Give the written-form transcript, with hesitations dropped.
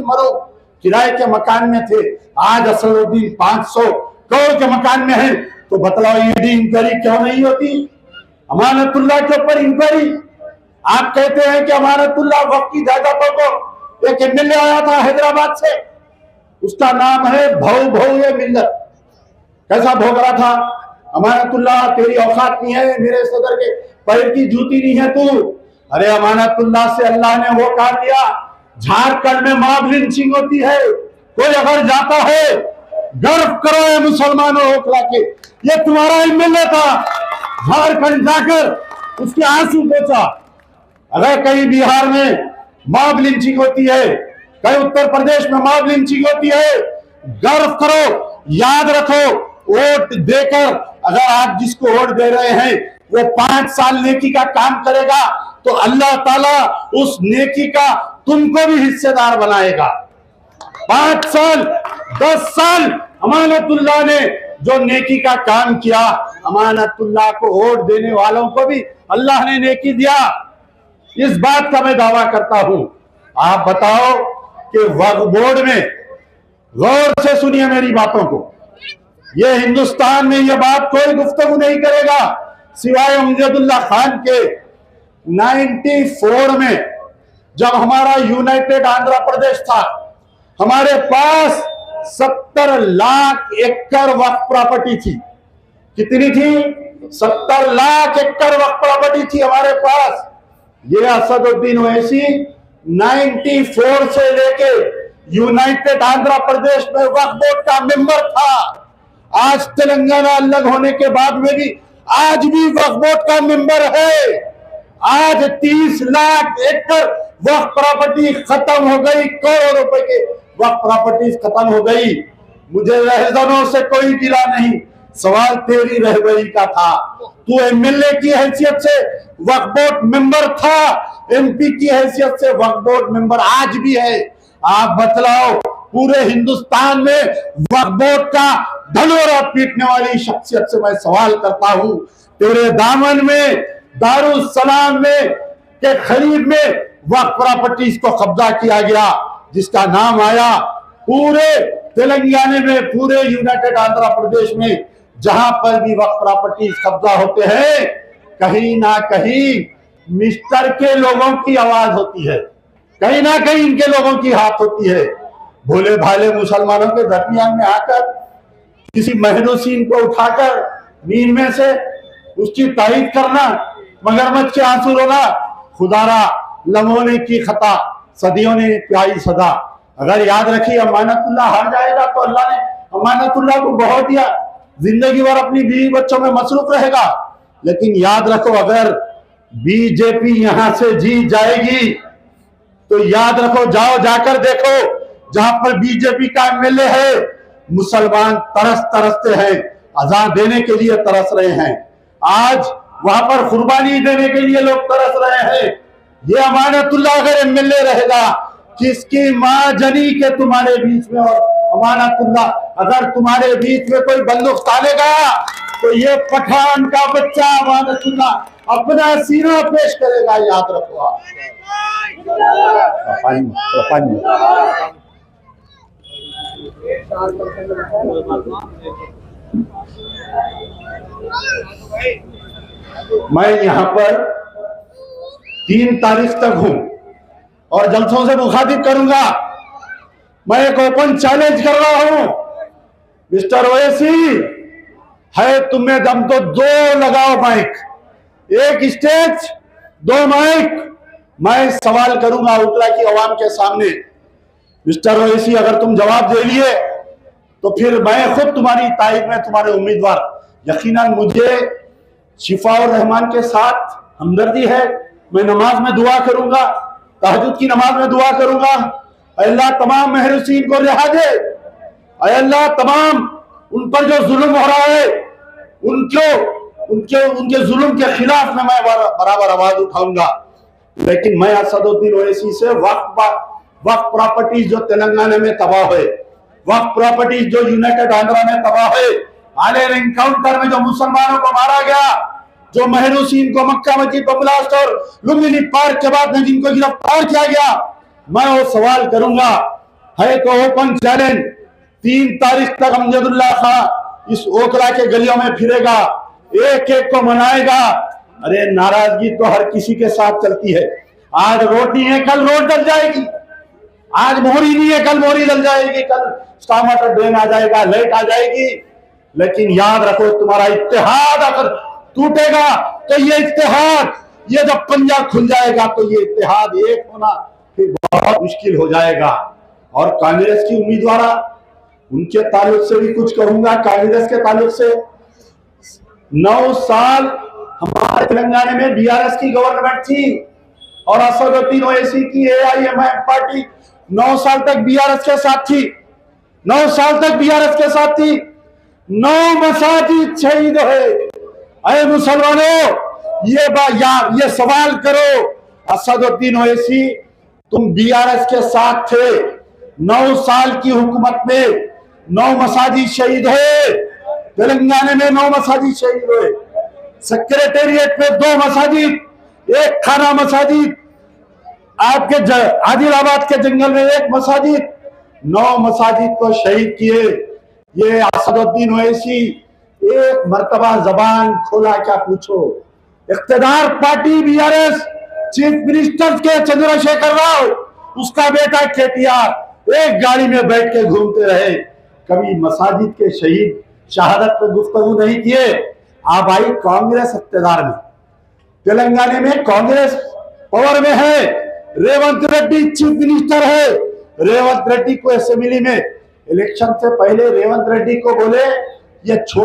मरो किराए के मकान में थे, आज असदुद्दीन 500 करोड़ के मकान में है। तो बतलाओ ईडी इंक्वायरी क्यों नहीं होती? अमानतुल्लाह के ऊपर इंक्वायरी। आप कहते हैं कि अमानतुल्लाह वक्त की जायदादों को, एक एमएलए आया था हैदराबाद से, उसका नाम है भव भव ये मिल्लत। कैसा भोग रहा था? अमानतुल्लाह तेरी औकात नहीं है, मेरे सदर के पैर की जूती नहीं है तू। अरे अमानतुल्लाह से अल्लाह ने वो कहा दिया, झारखंड में मॉब लिंचिंग होती है, कोई अगर जाता है गर्व करो ये मुसलमानों ओखला के, ये तुम्हारा एमएलए था, झारखंड जाकर उसके आंसू पोंछा। अगर कहीं बिहार में मॉब लिंचिंग होती है, कहीं उत्तर प्रदेश में मॉब लिंचिंग होती है, गर्व करो, याद रखो, वोट देकर अगर आप जिसको वोट दे रहे हैं वो 5 साल नेकी का काम करेगा तो अल्लाह ताला उस नेकी का तुमको भी हिस्सेदार बनाएगा। 5 साल 10 साल अमानतुल्लाह ने जो नेकी का काम किया, अमानतुल्लाह को वोट देने वालों को भी अल्लाह ने नेकी दिया। इस बात का मैं दावा करता हूं। आप बताओ कि वक्फ बोर्ड में, गौर से सुनिए मेरी बातों को, ये हिंदुस्तान में ये बात कोई गुफ्तगू नहीं करेगा सिवाय अमजदुल्लाह खान के। 94 में जब हमारा यूनाइटेड आंध्र प्रदेश था, हमारे पास 70 लाख एकड़ वक्फ प्रॉपर्टी थी। कितनी थी? 70 लाख एकड़ वक्फ प्रॉपर्टी थी हमारे पास। ये असदुद्दीन ओवैसी 94 से लेके यूनाइटेड आंध्र प्रदेश में वक्फ बोर्ड का मेंबर था। आज तेलंगाना अलग होने के बाद में भी आज भी वक्फ बोर्ड का मेंबर है। आज 30 लाख एकड़ वक्फ प्रॉपर्टी खत्म हो गई, करोड़ों रुपए के वक्फ प्रॉपर्टी खत्म हो गई। मुझे रहजनों से कोई गिला नहीं, सवाल तेरी रहबरी का था। तू एमएलए की हैसियत से वक्फ बोर्ड मेंबर था, एमपी की हैसियत से वक्फ बोर्ड मेंबर आज भी है। आप बतलाओ, पूरे हिंदुस्तान में वक्फ बोर्ड का धनोरा पीटने वाली शख्सियत से मैं सवाल करता हूं, तेरे दामन में दारुसलाम में के करीब में वक्फ प्रॉपर्टीज को कब्जा किया गया, जिसका नाम आया पूरे तेलंगाना में, पूरे यूनाइटेड आंध्र प्रदेश में, जहां पर भी वक्फ प्रॉपर्टीज कब्जा होते हैं, कहीं ना कहीं मिस्टर के लोगों की आवाज होती है, कहीं ना कहीं इनके लोगों की हाथ होती है। भोले भाले मुसलमानों के दरमियान में आकर किसी महरूसीन को उठाकर नींद में से उसकी तारीफ करना, मगरमच्छ के आंसू रोना, खुदारा लम्हों की खता, सदियों ने प्याई सदा। अगर याद रखिए, अमानतुल्लाह हार जाएगा तो अल्लाह ने अमानतुल्लाह को बहुत दिया, जिंदगी भर अपनी बीवी बच्चों में मसरूफ रहेगा। लेकिन याद रखो, अगर बीजेपी यहां से जीत जाएगी तो याद रखो, जाओ जाकर देखो, जहां पर बीजेपी का एमएलए है, मुसलमान तरसते हैं, अजान देने के लिए तरस रहे हैं। आज वहां पर कुर्बानी देने के लिए लोग तरस रहे हैं। ये अमानतुल्लाह अगर एमएलए रहेगा, किसकी माँ जनी के तुम्हारे बीच में, और अमानतुल्लाह अगर तुम्हारे बीच में कोई बंदूक तानेगा तो ये पठान का बच्चा अमानतुल्लाह अपना सीना पेश करेगा। याद रखो आप। मैं यहाँ पर 3 तारीख तक हूं और जलसों से मुखातिब करूंगा। मैं एक ओपन चैलेंज कर रहा हूं, मिस्टर ओवैसी, है तुम्हें दम तो 2 लगाओ माइक, एक स्टेज 2 माइक। मैं सवाल करूंगा उतला की आवाम के सामने। मिस्टर ओवैसी, अगर तुम जवाब दे लिए तो फिर मैं खुद तुम्हारी तारीफ में तुम्हारे उम्मीदवार। यकीनन मुझे शिफाउर रहमान के साथ हमदर्दी है। मैं नमाज में दुआ करूंगा, तहज्जुद की नमाज में दुआ करूंगा, अल्लाह तमाम महरूसीन को रिहा दे, अल्लाह तमाम उन पर जो जुल्म हो रहा है उनके जुल्म के खिलाफ में मैं बराबर आवाज उठाऊंगा। लेकिन मैं असदुद्दीन ओवैसी से वक्फ प्रॉपर्टीज जो तेलंगाना में तबाह हुए, वक्फ प्रॉपर्टीज जो यूनाइटेड आंध्रा में तबाह हुए, आलेर एनकाउंटर में जो मुसलमानों को मारा गया, जो महरूसीन को मक्का मस्जिद पर ब्लास्ट और लुम्बिनी पार्क के बाद में जिनको गिरफ्तार किया गया, मैं वो सवाल करूंगा है तो ओपन चैलेंज, 3 तारीख तक अमजदुल्ला खां इस ओखला के गलियों में फिरेगा, एक एक को मनाएगा। अरे नाराजगी तो हर किसी के साथ चलती है। आज रोड नहीं है, कल रोड डल जाएगी। आज मोहरी नहीं है, कल मोहरी डल जाएगी। कल टमाटर ड्रेन आ जाएगा, लाइट आ जाएगी। लेकिन याद रखो, तुम्हारा इत्तेहाद अगर टूटेगा तो ये इत्तेहाद, ये जब पंजा खुल जाएगा तो ये इत्तेहाद एक होना फिर बहुत मुश्किल हो जाएगा। और कांग्रेस की उम्मीदवार, उनके ताल्लुक से भी कुछ कहूंगा। कांग्रेस के ताल्लुक से 9 साल हमारे तेलंगाना में बीआरएस की गवर्नमेंट थी और असदुद्दीन ओवैसी की एआईएमआईएम पार्टी 9 साल तक बीआरएस के साथ थी। 9 साल तक बीआरएस के साथ थी। 9 मसाजिद शहीद हुए। अरे मुसलमानों, ये सवाल करो, असदुद्दीन ओवैसी तुम बीआरएस के साथ थे, 9 साल की हुकूमत में 9 मसाजिद शहीद हुए। तेलंगाना में 9 मसाजिद शहीद हुए। सेक्रेटेरिएट में 2 मसाजिद, 1 खाना मसाजिद, आपके आदिलाबाद के जंगल में 1 मसाजिद, 9 मसाजिद को शहीद किए। ये असदुद्दीन ओवैसी एक मर्तबा जबान खोला क्या पूछो। इख्तिदार पार्टी बीआरएस, चीफ मिनिस्टर के चंद्रशेखर राव, उसका बेटा केटीआर एक गाड़ी में बैठ के घूमते रहे, कभी मसाजिद के शहीद शहादत पे गुफ्तगू नहीं किए। अब आई कांग्रेस इख्तिदार में, तेलंगाना में कांग्रेस पावर में है, रेवंत रेड्डी चीफ मिनिस्टर है। रेवंत रेड्डी को असेंबली में इलेक्शन से पहले रेवंत रेड्डी को बोले ये छोटा